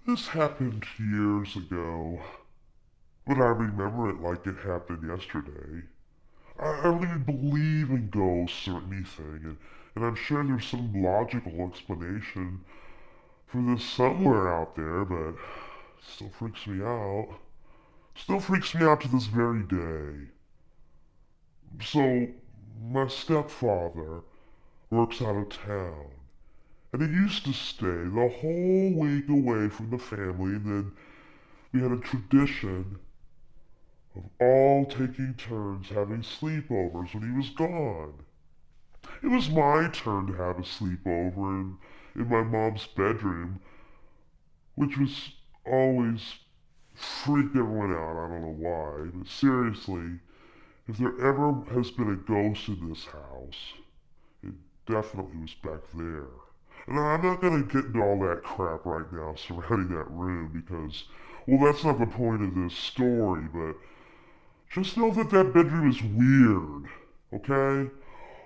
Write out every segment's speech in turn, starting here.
This happened years ago, but I remember it like it happened yesterday. I don't even believe in ghosts or anything, and I'm sure there's some logical explanation for this somewhere out there, but it still freaks me out. Still freaks me out to this very day. So, my stepfather works out of town, and he used to stay the whole week away from the family, and then we had a tradition of all taking turns having sleepovers when he was gone. It was my turn to have a sleepover in my mom's bedroom, which was always freaked everyone out. I don't know why, but seriously, if there ever has been a ghost in this house, it definitely was back there. And I'm not gonna get into all that crap right now surrounding that room because, well, that's not the point of this story, but just know that that bedroom is weird, okay?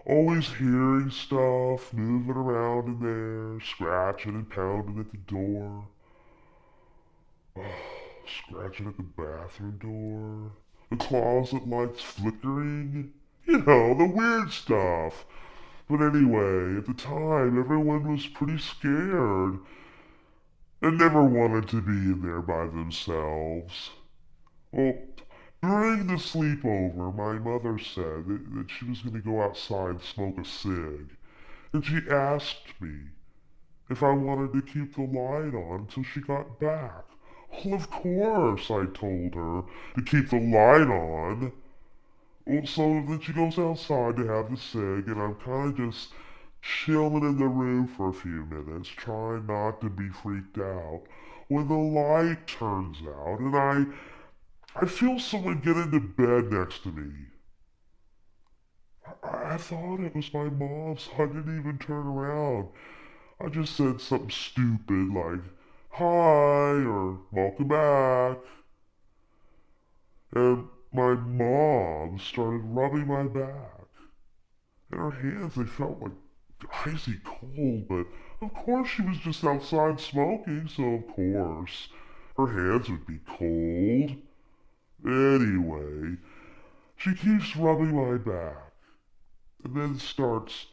Always hearing stuff moving around in there, scratching and pounding at the door. Scratching at the bathroom door. The closet lights flickering. You know, the weird stuff. But anyway, at the time, everyone was pretty scared and never wanted to be in there by themselves. Well, during the sleepover, my mother said that she was going to go outside and smoke a cig. And she asked me if I wanted to keep the light on until she got back. Well, of course, I told her to keep the light on. Well, so then she goes outside to have the cig, and I'm kind of just chilling in the room for a few minutes, trying not to be freaked out, when the light turns out, and I feel someone get into bed next to me. I thought it was my mom, so I didn't even turn around. I just said something stupid like, hi, or welcome back. And my mom started rubbing my back. And her hands, they felt like icy cold, but of course she was just outside smoking, so of course her hands would be cold. Anyway, she keeps rubbing my back and then starts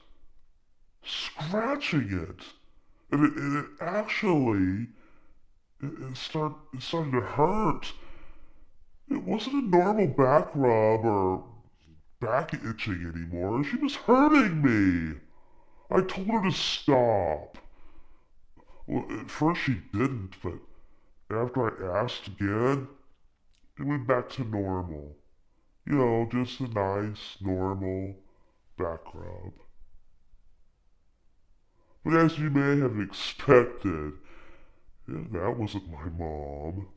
scratching it. And it actually, it started to hurt. It wasn't a normal back rub or back itching anymore. She was hurting me. I told her to stop. Well, at first she didn't, but after I asked again, it went back to normal. You know, just a nice, normal back rub. But as you may have expected, yeah, that wasn't my mom.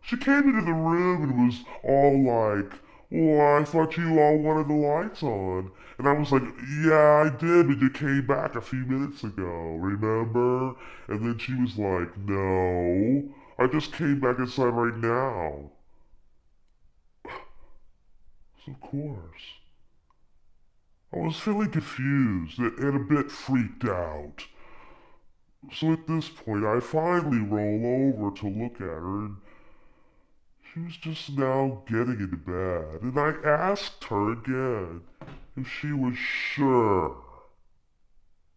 She came into the room and was all like, well, I thought you all wanted the lights on. And I was like, yeah, I did, but you came back a few minutes ago, remember? And then she was like, no, I just came back inside right now. So of course, I was feeling confused and a bit freaked out. So at this point, I finally roll over to look at her, and she was just now getting into bed, and I asked her again if she was sure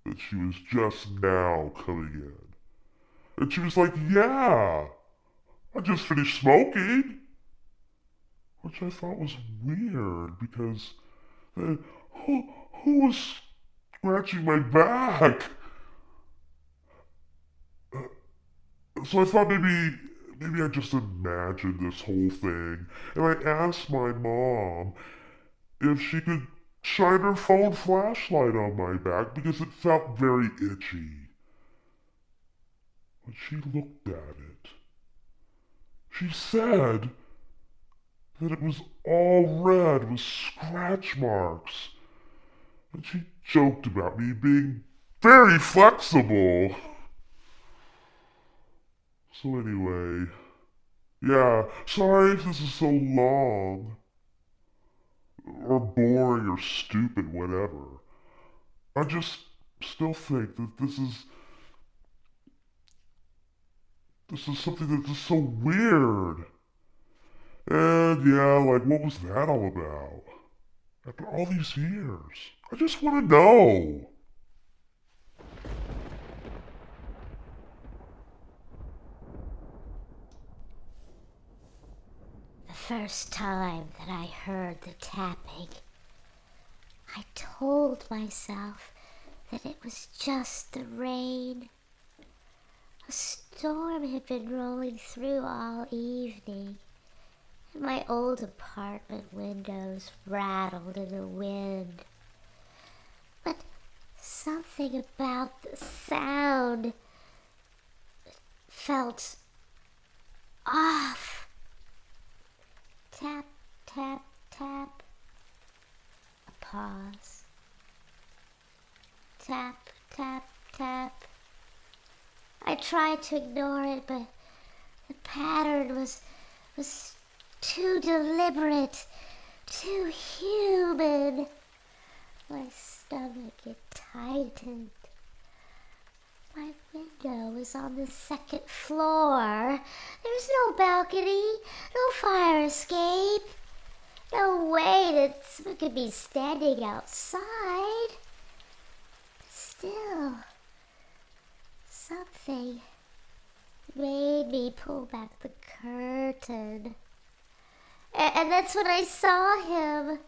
that she was just now coming in. And she was like, yeah, I just finished smoking. Which I thought was weird because uh, who was scratching my back? So I thought maybe I just imagined this whole thing. And I asked my mom if she could shine her phone flashlight on my back because it felt very itchy. When she looked at it, she said that it was all red with scratch marks. And she joked about me being very flexible. So anyway, yeah, sorry if this is so long, or boring, or stupid, whatever. I just still think that this is This is something that's just so weird. And yeah, like, what was that all about? After all these years, I just want to know. The first time that I heard the tapping, I told myself that it was just the rain. A storm had been rolling through all evening, and my old apartment windows rattled in the wind. But something about the sound felt off. Tap, tap, tap. A pause. Tap, tap, tap. I tried to ignore it, but the pattern was too deliberate, too human. My stomach, it tightened. My window was on the second floor. There's no balcony, no fire escape. No way that someone could be standing outside. But still, something made me pull back the curtain. And that's when I saw him.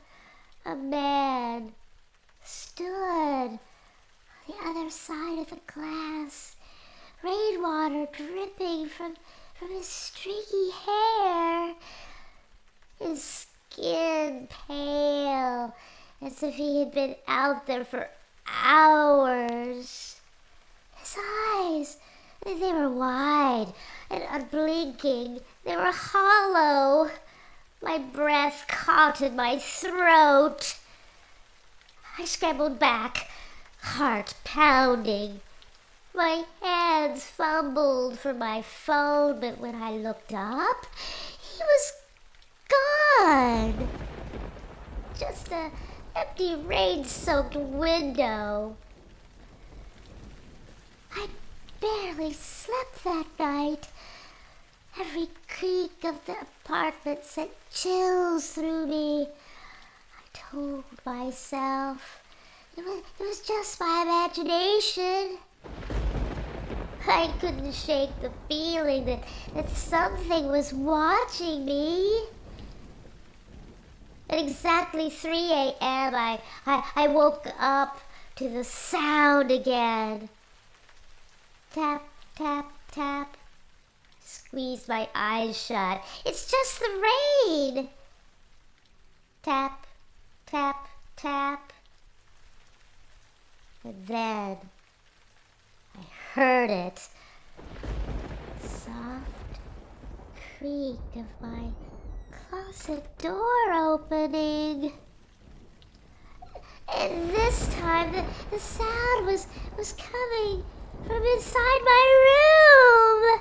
A man stood on the other side of the glass, rainwater dripping from his streaky hair, his skin pale, as if he had been out there for hours. His eyes, they were wide and unblinking. They were hollow. My breath caught in my throat. I scrambled back, heart pounding. My hands fumbled for my phone, but when I looked up, he was gone. Just an empty, rain-soaked window. I barely slept that night. Every creak of the apartment sent chills through me. I told myself it was just my imagination. I couldn't shake the feeling that something was watching me. At exactly 3 a.m., I woke up to the sound again. Tap, tap, tap. Squeezed my eyes shut. It's just the rain. Tap, tap, tap. And then I heard it. Soft creak of my closet door opening. And this time the sound was coming from inside my room.